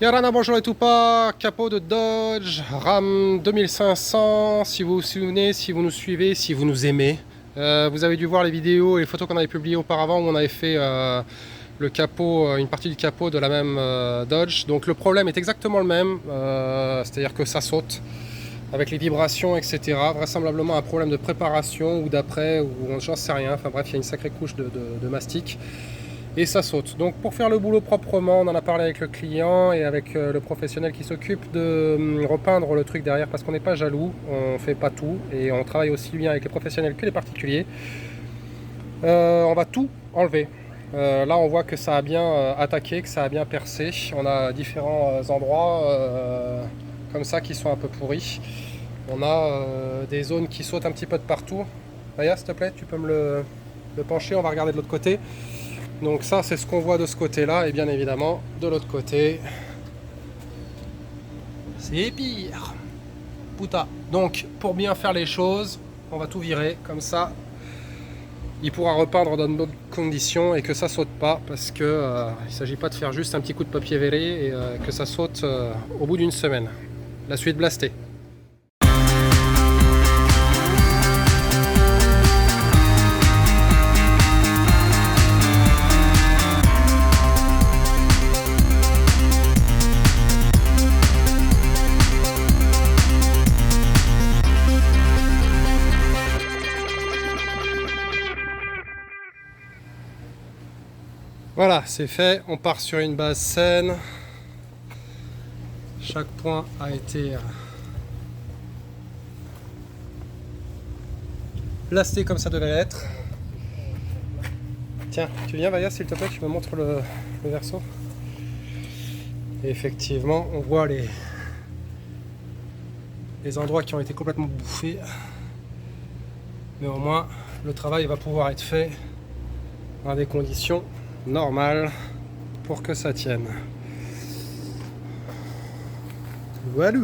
Yarana, bonjour et tout pas, capot de Dodge, Ram 2500, si vous vous souvenez, si vous nous suivez, si vous nous aimez. Vous avez dû voir les vidéos et les photos qu'on avait publiées auparavant où on avait fait le capot, une partie du capot de la même Dodge. Donc le problème est exactement le même, c'est-à-dire que ça saute avec les vibrations, etc. Vraisemblablement un problème de préparation ou d'après, ou j'en sais rien. Enfin bref, il y a une sacrée couche de mastic. Et ça saute. Donc pour faire le boulot proprement, on en a parlé avec le client et avec le professionnel qui s'occupe de repeindre le truc derrière parce qu'on n'est pas jaloux, on fait pas tout et on travaille aussi bien avec les professionnels que les particuliers. On va tout enlever. Là on voit que ça a bien attaqué, que ça a bien percé. On a différents endroits comme ça qui sont un peu pourris. On a des zones qui sautent un petit peu de partout. Maya, s'il te plaît, tu peux me le pencher, on va regarder de l'autre côté. Donc ça c'est ce qu'on voit de ce côté là et bien évidemment de l'autre côté c'est pire. Putain. Donc pour bien faire les choses on va tout virer comme ça il pourra repeindre dans d'autres conditions et que ça saute pas parce que il s'agit pas de faire juste un petit coup de papier vélé et que ça saute au bout d'une semaine. La suite blastée. Voilà, c'est fait, on part sur une base saine. Chaque point a été blasté comme ça devait être. Tiens, tu viens Vaya s'il te plaît, tu me montres le verso. Et effectivement, on voit les endroits qui ont été complètement bouffés. Mais au moins, le travail va pouvoir être fait dans des conditions normales pour que ça tienne. Voilà.